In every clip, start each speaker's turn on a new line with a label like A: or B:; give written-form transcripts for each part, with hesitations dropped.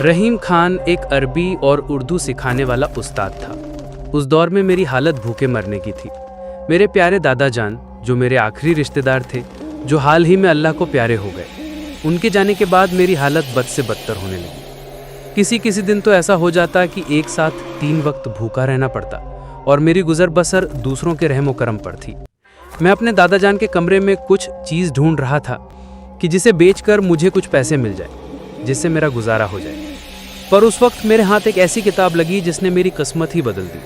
A: रहीम खान एक अरबी और उर्दू सिखाने वाला उस्ताद था। उस दौर में मेरी हालत भूखे मरने की थी। मेरे प्यारे दादा जान, जो मेरे आखिरी रिश्तेदार थे, जो हाल ही में अल्लाह को प्यारे हो गए, उनके जाने के बाद मेरी हालत बद से बदतर होने लगी। किसी किसी दिन तो ऐसा हो जाता कि एक साथ 3 वक्त भूखा रहना पड़ता और मेरी गुजर बसर दूसरों के रहमो करम पर थी। मैं अपने दादा जान के कमरे में कुछ चीज़ ढूंढ रहा था कि जिसे बेचकर मुझे कुछ पैसे मिल जाए, जिससे मेरा गुजारा हो जाए। पर उस वक्त मेरे हाथ एक ऐसी किताब लगी जिसने मेरी किस्मत ही बदल दी।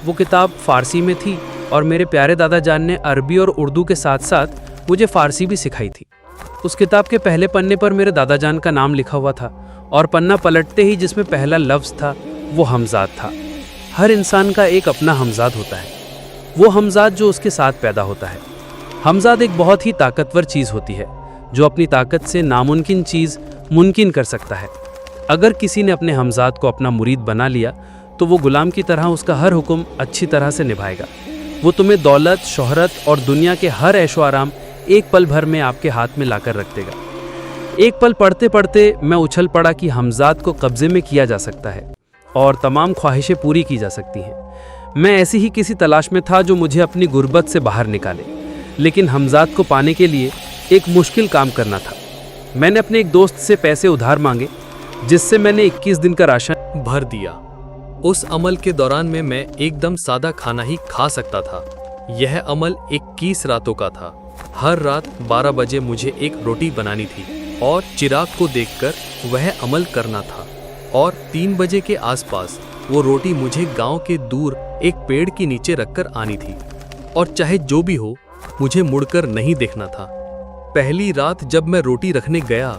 A: वो किताब फ़ारसी में थी और मेरे प्यारे दादा जान ने अरबी और उर्दू के साथ साथ मुझे फ़ारसी भी सिखाई थी। उस किताब के पहले पन्ने पर मेरे दादा जान का नाम लिखा हुआ था और पन्ना पलटते ही जिसमें पहला लफ्ज़ था वो हमजाद था। हर इंसान का एक अपना हमजाद होता है, वो हमजाद जो उसके साथ पैदा होता है। हमजाद एक बहुत ही ताकतवर चीज़ होती है जो अपनी ताकत से नामुमकिन चीज़ मुमकिन कर सकता है। अगर किसी ने अपने हमजाद को अपना मुरीद बना लिया तो वो गुलाम की तरह उसका हर हुक्म अच्छी तरह से निभाएगा। वो तुम्हें दौलत, शोहरत और दुनिया के हर ऐशो आराम एक पल भर में आपके हाथ में लाकर रख देगा। एक पल पढ़ते पढ़ते मैं उछल पड़ा कि हमजाद को कब्जे में किया जा सकता है और तमाम ख्वाहिशें पूरी की जा सकती हैं। मैं ऐसी ही किसी तलाश में था जो मुझे अपनी गुर्बत से बाहर निकाले, लेकिन हमजाद को पाने के लिए एक मुश्किल काम करना था। मैंने अपने एक दोस्त से पैसे उधार मांगे, जिससे मैंने 21 दिन का राशन
B: भर दिया। उस अमल के दौरान में मैं एकदम सादा खाना ही खा सकता था। यह अमल 21 रातों का था। हर रात 12 बजे मुझे एक रोटी बनानी थी और चिराग को देखकर वह अमल करना था, और 3 बजे के आसपास वो रोटी मुझे गांव के दूर एक पेड़ के नीचे रखकर आनी थी, और चाहे जो भी हो मुझे मुड़कर नहीं देखना था। पहली रात जब मैं रोटी रखने गया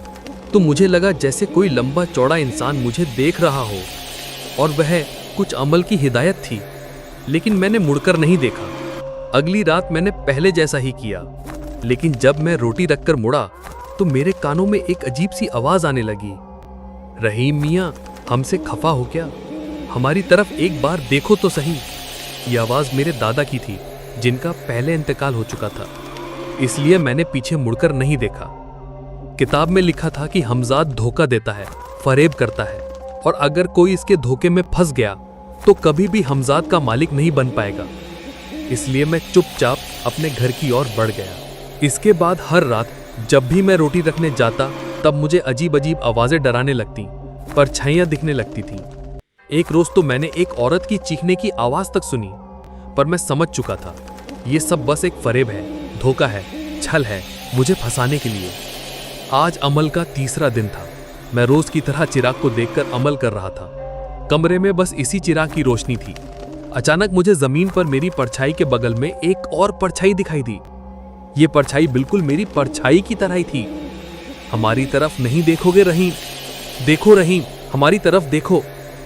B: तो मुझे लगा जैसे कोई लंबा चौड़ा इंसान मुझे देख रहा हो और वह कुछ अमल की हिदायत थी, लेकिन मैंने मुड़कर नहीं देखा। अगली रात मैंने पहले जैसा ही किया, लेकिन जब मैं रोटी रखकर मुड़ा तो मेरे कानों में एक अजीब सी आवाज आने लगी। रहीम मियाँ, हमसे खफा हो क्या? हमारी तरफ एक बार देखो तो सही। यह आवाज मेरे दादा की थी, जिनका पहले इंतकाल हो चुका था, इसलिए मैंने पीछे मुड़कर नहीं देखा। किताब में लिखा था कि हमजाद धोखा देता है, फरेब करता है, और अगर कोई इसके धोखे में फंस गया तो कभी भी हमजाद का मालिक नहीं बन पाएगा। इसलिए मैं चुपचाप अपने घर की ओर बढ़ गया। इसके बाद हर रात जब भी मैं रोटी रखने जाता तब मुझे अजीब अजीब आवाजें डराने लगती, परछाइयां दिखने लगती थीं। एक रोज तो मैंने एक औरत की चीखने की आवाज तक सुनी, पर मैं समझ चुका था ये सब बस एक फरेब है, धोखा है, छल है, मुझे फंसाने के लिए। आज अमल का तीसरा दिन था। मैं रोज की तरह चिराग को देखकर अमल कर रहा था। कमरे में बस इसी चिराग की रोशनी थी। अचानक मुझे जमीन पर मेरी परछाई के बगल में एक और परछाई दिखाई दी। ये परछाई बिल्कुल मेरी परछाई की तरह ही थी। हमारी तरफ नहीं देखोगे रहीम? देखो रहीम, हमारी तरफ देखो।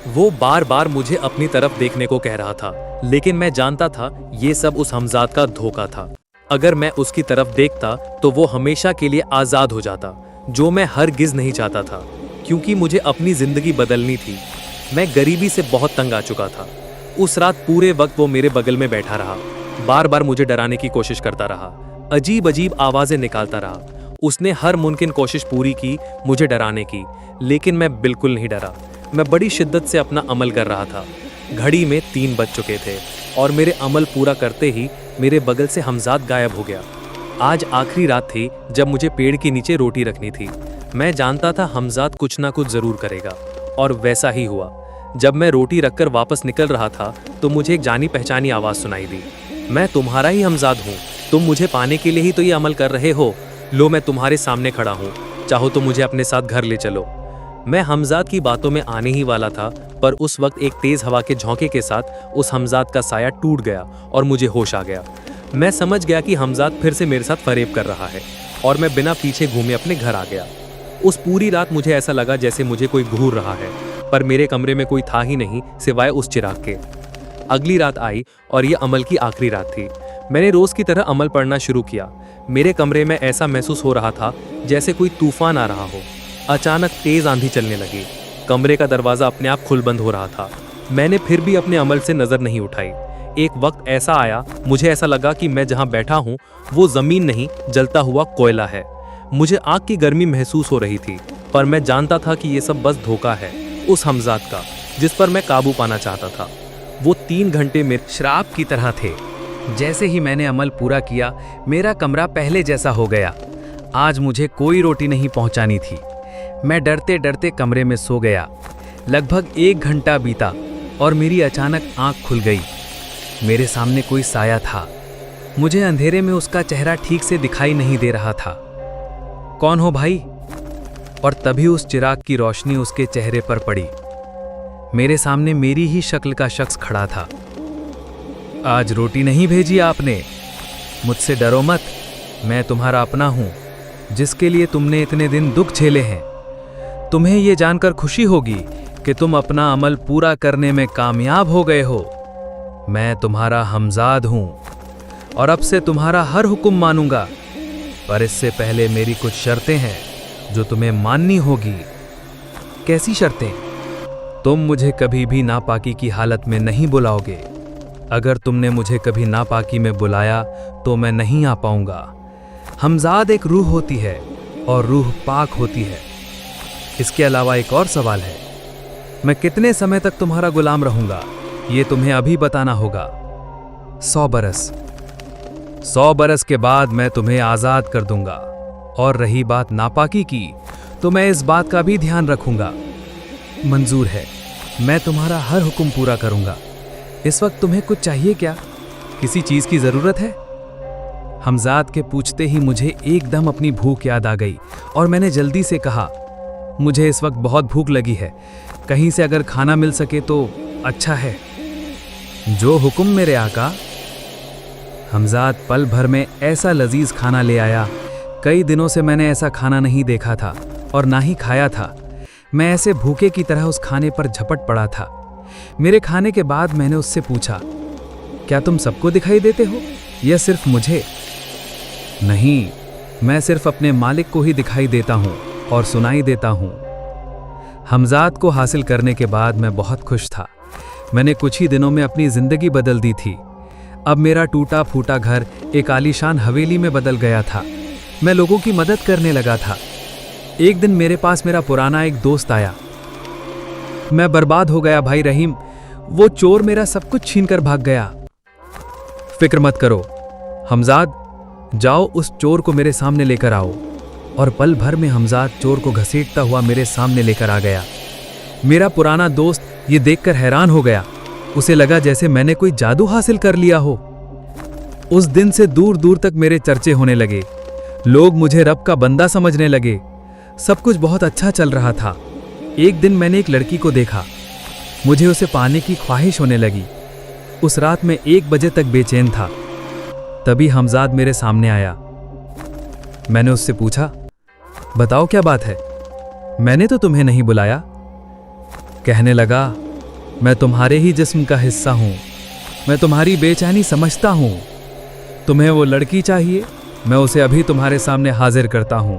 C: वो बार बार मुझे अपनी तरफ देखने को कह रहा था, लेकिन मैं जानता था ये सब उस हमजाद का धोखा था। अगर मैं उसकी तरफ देखता तो वो हमेशा के लिए आज़ाद हो जाता, जो मैं हरगिज़ नहीं चाहता था, क्योंकि मुझे अपनी ज़िंदगी बदलनी थी। मैं गरीबी से बहुत तंग आ चुका था। उस रात पूरे वक्त वो मेरे बगल में बैठा रहा, बार बार मुझे डराने की कोशिश करता रहा, अजीब अजीब आवाज़ें निकालता रहा। उसने हर मुमकिन कोशिश पूरी की मुझे डराने की, लेकिन मैं बिल्कुल नहीं डरा। मैं बड़ी शिद्दत से अपना अमल कर रहा था। घड़ी में 3 बज चुके थे और मेरे अमल पूरा करते ही मेरे बगल से हमजाद गायब हो गया। आज आखिरी रात थी जब मुझे पेड़ के नीचे रोटी रखनी थी। मैं जानता था हमजाद कुछ ना कुछ ज़रूर करेगा, और वैसा ही हुआ। जब मैं रोटी रखकर वापस निकल रहा था तो मुझे एक जानी पहचानी आवाज़ सुनाई दी। मैं तुम्हारा ही हमजाद हूँ, तुम मुझे पाने के लिए ही तो ये अमल कर रहे हो। लो, मैं तुम्हारे सामने खड़ा हूँ, चाहो तो मुझे अपने साथ घर ले चलो। मैं हमजाद की बातों में आने ही वाला था, पर उस वक्त एक तेज़ हवा के झोंके के साथ उस हमजाद का साया टूट गया और मुझे होश आ गया। मैं समझ गया कि हमजाद फिर से मेरे साथ फरेब कर रहा है, और मैं बिना पीछे घूमे अपने घर आ गया। उस पूरी रात मुझे ऐसा लगा जैसे मुझे कोई घूर रहा है, पर मेरे कमरे में कोई था ही नहीं सिवाय उस चिराग के। अगली रात आई और ये अमल की आखिरी रात थी। मैंने रोज़ की तरह अमल पढ़ना शुरू किया। मेरे कमरे में ऐसा महसूस हो रहा था जैसे कोई तूफान आ रहा हो। अचानक तेज़ आंधी चलने लगी। कमरे का दरवाज़ा अपने आप खुल बंद हो रहा था। मैंने फिर भी अपने अमल से नज़र नहीं उठाई। एक वक्त ऐसा आया, मुझे ऐसा लगा कि मैं जहाँ बैठा हूँ वो ज़मीन नहीं, जलता हुआ कोयला है। मुझे आग की गर्मी महसूस हो रही थी, पर मैं जानता था कि ये सब बस धोखा है। उस हमजाद का जिस पर मैं काबू पाना चाहता था। वो 3 घंटे में
A: श्राप की तरह थे। जैसे ही मैंने अमल पूरा किया, मेरा कमरा पहले जैसा हो गया। आज मुझे कोई रोटी नहीं पहुंचानी थी। मैं डरते डरते कमरे में सो गया। लगभग 1 घंटा बीता और मेरी अचानक आंख खुल गई। मेरे सामने कोई साया था। मुझे अंधेरे में उसका चेहरा ठीक से दिखाई नहीं दे रहा था। कौन हो भाई? और तभी उस चिराग की रोशनी उसके चेहरे पर पड़ी। मेरे सामने मेरी ही शक्ल का शख्स खड़ा था। आज रोटी नहीं भेजी आपने? मुझसे डरो मत, मैं तुम्हारा अपना हूं, जिसके लिए तुमने इतने दिन दुख झेले हैं। तुम्हें यह जानकर खुशी होगी कि तुम अपना अमल पूरा करने में कामयाब हो गए हो। मैं तुम्हारा हमजाद हूं और अब से तुम्हारा हर हुक्म मानूंगा, पर इससे पहले मेरी कुछ शर्तें हैं जो तुम्हें माननी होगी। कैसी शर्तें? तुम मुझे कभी भी नापाकी की हालत में नहीं बुलाओगे। अगर तुमने मुझे कभी नापाकी में बुलाया तो मैं नहीं आ पाऊंगा। हमजाद एक रूह होती है और रूह पाक होती है। इसके अलावा एक और सवाल है, मैं कितने समय तक तुम्हारा गुलाम रहूंगा, ये तुम्हें अभी बताना होगा। 100 बरस। 100 बरस के बाद मैं तुम्हें आजाद कर दूंगा। और रही बात नापाकी की, तो मैं इस बात का भी ध्यान रखूंगा। मंजूर है, मैं तुम्हारा हर हुक्म पूरा करूंगा। इस वक्त तुम्हें कुछ चाहिए क्या? किसी चीज की जरूरत है? हमजाद के पूछते ही मुझे एकदम अपनी भूख याद आ गई और मैंने जल्दी से कहा, मुझे इस वक्त बहुत भूख लगी है, कहीं से अगर खाना मिल सके तो अच्छा है। जो हुक्म मेरे आका। हमजाद पल भर में ऐसा लजीज खाना ले आया। कई दिनों से मैंने ऐसा खाना नहीं देखा था और ना ही खाया था। मैं ऐसे भूखे की तरह उस खाने पर झपट पड़ा था। मेरे खाने के बाद मैंने उससे पूछा, क्या तुम सबको दिखाई देते हो या सिर्फ मुझे? नहीं, मैं सिर्फ अपने मालिक को ही दिखाई देता हूं और सुनाई देता हूं। हमजाद को हासिल करने के बाद मैं बहुत खुश था। मैंने कुछ ही दिनों में अपनी जिंदगी बदल दी थी। अब मेरा टूटा फूटा घर एक आलीशान हवेली में बदल गया था। मैं लोगों की मदद करने लगा था। एक दिन मेरे पास मेरा पुराना एक दोस्त आया। मैं बर्बाद हो गया भाई रहीम, वो चोर मेरा सब कुछ छीनकर भाग गया। फिक्र मत करो हमजाद, जाओ उस चोर को मेरे सामने लेकर आओ। और पल भर में हमजाद चोर को घसीटता हुआ मेरे सामने लेकर आ गया। मेरा पुराना दोस्त ये देखकर हैरान हो गया। उसे लगा जैसे मैंने कोई जादू हासिल कर लिया हो। उस दिन से दूर दूर तक मेरे चर्चे होने लगे। लोग मुझे रब का बंदा समझने लगे। सब कुछ बहुत अच्छा चल रहा था। एक दिन मैंने एक लड़की को देखा। मुझे उसे पाने की ख्वाहिश होने लगी। उस रात मैं 1 बजे तक बेचैन था। तभी हमजाद मेरे सामने आया। मैंने उससे पूछा, बताओ क्या बात है? मैंने तो तुम्हें नहीं बुलाया। कहने लगा, मैं तुम्हारे ही जिस्म का हिस्सा हूं। मैं तुम्हारी बेचैनी समझता हूं। तुम्हें वो लड़की चाहिए, मैं उसे अभी तुम्हारे सामने हाजिर करता हूं।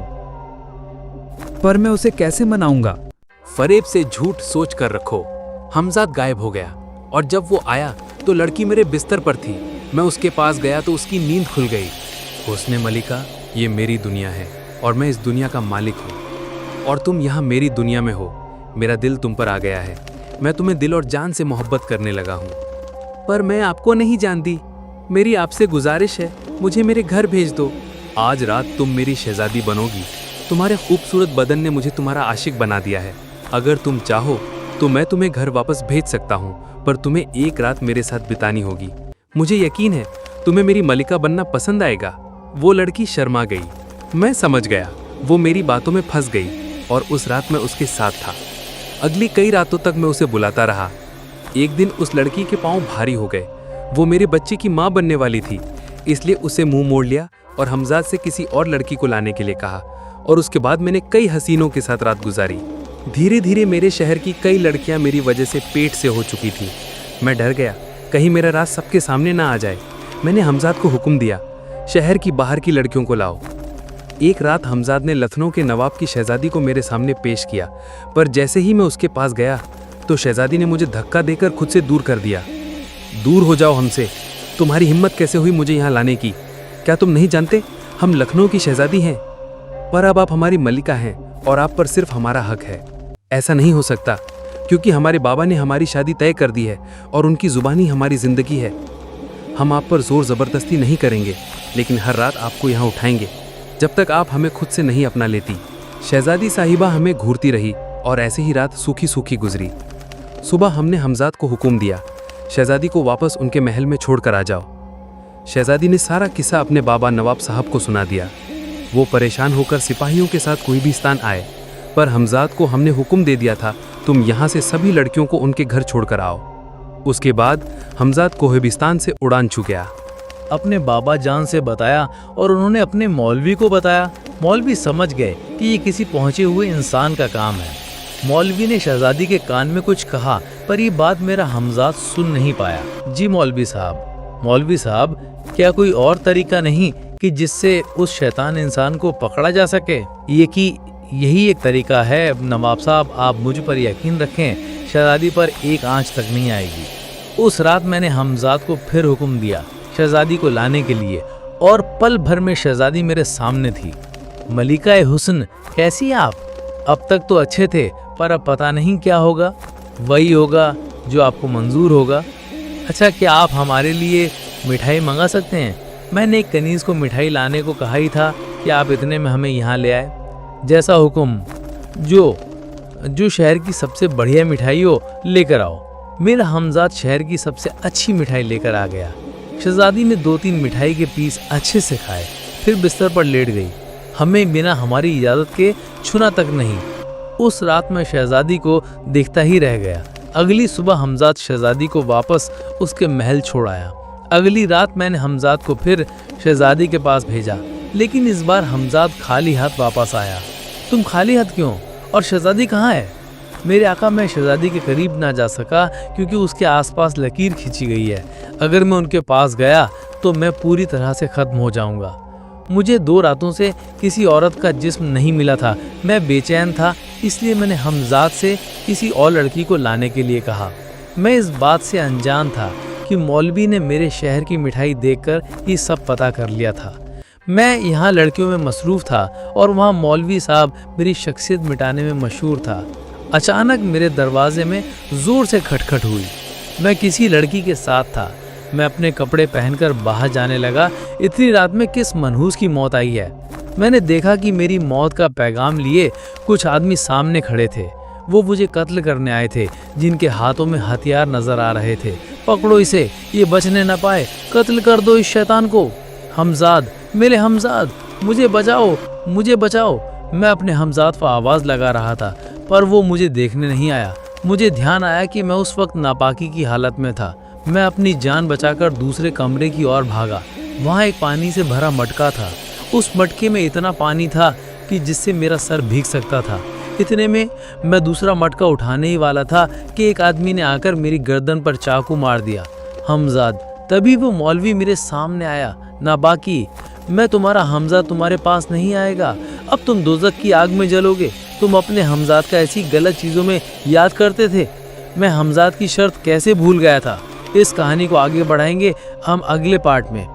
A: पर मैं उसे कैसे मनाऊंगा?
B: फरेब से झूठ सोच कर रखो। हमजाद गायब हो गया और जब वो आया तो लड़की मेरे बिस्तर पर थी। मैं उसके पास गया तो उसकी नींद खुल गई। उसने मलिका, ये मेरी दुनिया है और मैं इस दुनिया का मालिक हूँ और तुम यहाँ मेरी दुनिया में हो। मेरा दिल तुम पर आ गया है। मैं तुम्हें दिल और जान से मोहब्बत करने लगा हूँ। पर मैं आपको नहीं जानती। मेरी आपसे गुजारिश है, मुझे मेरे घर भेज दो। आज रात तुम मेरी शहजादी बनोगी। तुम्हारे खूबसूरत बदन ने मुझे तुम्हारा आशिक बना दिया है। अगर तुम चाहो तो मैं तुम्हें घर वापस भेज सकता हूँ, पर तुम्हें एक रात मेरे साथ बितानी होगी। मुझे यकीन है तुम्हें मेरी मलिका बनना पसंद आएगा। वो लड़की शर्मा गई। मैं समझ गया वो मेरी बातों में फंस गई और उस रात मैं उसके साथ था। अगली कई रातों तक मैं उसे बुलाता रहा। एक दिन उस लड़की के पांव भारी हो गए। वो मेरे बच्चे की माँ बनने वाली थी, इसलिए उसे मुंह मोड़ लिया और हमजाद से किसी और लड़की को लाने के लिए कहा। और उसके बाद मैंने कई हसीनों के साथ रात गुजारी। धीरे धीरे मेरे शहर की कई लड़कियां मेरी वजह से पेट से हो चुकी थी। मैं डर गया कहीं मेरा राज सबके सामने ना आ जाए। मैंने हमजाद को हुक्म दिया, शहर की बाहर की लड़कियों को लाओ। एक रात हमजाद ने लखनऊ के नवाब की शहजादी को मेरे सामने पेश किया, पर जैसे ही मैं उसके पास गया तो शहजादी ने मुझे धक्का देकर खुद से दूर कर दिया। दूर हो जाओ हमसे। तुम्हारी हिम्मत कैसे हुई मुझे यहाँ लाने की? क्या तुम नहीं जानते हम लखनऊ की शहजादी हैं? पर अब आप हमारी मलिका हैं और आप पर सिर्फ हमारा हक है। ऐसा नहीं हो सकता।
A: क्योंकि हमारे बाबा ने हमारी शादी तय कर दी है और उनकी जुबानी हमारी जिंदगी है। हम आप पर जोर ज़बरदस्ती नहीं करेंगे, लेकिन हर रात आपको यहाँ उठाएंगे जब तक आप हमें खुद से नहीं अपना लेती। शहजादी साहिबा हमें घूरती रही और ऐसे ही रात सूखी सूखी गुजरी। सुबह हमने हमजाद को हुक्म दिया, शहजादी को वापस उनके महल में छोड़ कर आ जाओ। शहजादी ने सारा किस्सा अपने बाबा नवाब साहब को सुना दिया। वो परेशान होकर सिपाहियों के साथ कोई भी स्थान आए, पर हमजाद को हमने हुक्म दे दिया था, तुम यहाँ से सभी लड़कियों को उनके घर छोड़कर आओ। उसके बाद हमजाद कोहबिस्तान से उड़ान छू गया।
D: अपने बाबा जान से बताया और उन्होंने अपने मौलवी को बताया। मौलवी समझ गए कि ये किसी पहुंचे हुए इंसान का काम है। मौलवी ने शहजादी के कान में कुछ कहा, पर ये बात मेरा हमजाद सुन नहीं पाया। जी मौलवी साहब, क्या कोई और तरीका नहीं कि जिससे उस शैतान इंसान को पकड़ा जा सके? यही एक तरीका है नवाब साहब, आप मुझ पर यकीन रखें, शहजादी पर एक आंच तक नहीं आएगी। उस रात मैंने हमजाद को फिर हुक्म दिया शहजादी को लाने के लिए, और पल भर में शहजादी मेरे सामने थी। मलिका हुस्न, कैसी आप? अब तक तो अच्छे थे, पर अब पता नहीं क्या होगा। वही होगा जो आपको मंजूर होगा। अच्छा, क्या आप हमारे लिए मिठाई मंगा सकते हैं? मैंने एक कनीज को मिठाई लाने को कहा ही था कि आप इतने में हमें यहाँ ले आए। जैसा हुक्म, जो शहर की सबसे बढ़िया मिठाई हो लेकर आओ। मेरा हमजाद शहर की सबसे अच्छी मिठाई लेकर आ गया। शहजादी ने 2-3 मिठाई के पीस अच्छे से खाए, फिर बिस्तर पर लेट गई, हमें बिना हमारी इजाज़त के छूना तक नहीं। उस रात मैं शहजादी को देखता ही रह गया। अगली सुबह हमजाद शहजादी को वापस उसके महल छोड़ आया। अगली रात मैंने हमजाद को फिर शहजादी के पास भेजा, लेकिन इस बार हमजाद खाली हाथ वापस आया। तुम खाली हाथ क्यों? और शहजादी कहाँ है? मेरे आका, मैं शहजादी के करीब ना जा सका क्योंकि उसके आसपास लकीर खींची गई है। अगर मैं उनके पास गया तो मैं पूरी तरह से ख़त्म हो जाऊंगा। मुझे 2 रातों से किसी औरत का जिस्म नहीं मिला था। मैं बेचैन था, इसलिए मैंने हमजाद से किसी और लड़की को लाने के लिए कहा। मैं इस बात से अनजान था कि मौलवी ने मेरे शहर की मिठाई देखकर ये सब पता कर लिया था। मैं यहाँ लड़कियों में मसरूफ़ था और वहाँ मौलवी साहब मेरी शख्सियत मिटाने में मशहूर था। अचानक मेरे दरवाजे में ज़ोर से खटखट हुई। मैं किसी लड़की के साथ था। मैं अपने कपड़े पहनकर बाहर जाने लगा। इतनी रात में किस मनहूस की मौत आई है? मैंने देखा कि मेरी मौत का पैगाम लिए कुछ आदमी सामने खड़े थे। वो मुझे कत्ल करने आए थे, जिनके हाथों में हथियार नजर आ रहे थे। पकड़ो इसे, ये बचने न पाए, कत्ल कर दो इस शैतान को। हमजाद, मेरे हमजाद, मुझे बचाओ। मैं अपने हमजाद पर आवाज़ लगा रहा था, पर वो मुझे देखने नहीं आया। मुझे ध्यान आया कि मैं उस वक्त नापाकी की हालत में था। मैं अपनी जान बचाकर दूसरे कमरे की ओर भागा। वहाँ एक पानी से भरा मटका था। उस मटके में इतना पानी था कि जिससे मेरा सर भीग सकता था। इतने में मैं दूसरा मटका उठाने ही वाला था कि एक आदमी ने आकर मेरी गर्दन पर चाकू मार दिया। हमजाद, तभी वो मौलवी मेरे सामने आया। नाबाकी, मैं तुम्हारा हमजाद तुम्हारे पास नहीं आएगा। अब तुम दोज़ख की आग में जलोगे। तुम अपने हमजाद का ऐसी गलत चीज़ों में याद करते थे। मैं हमजाद की शर्त कैसे भूल गया था। इस कहानी को आगे बढ़ाएंगे हम अगले पार्ट में।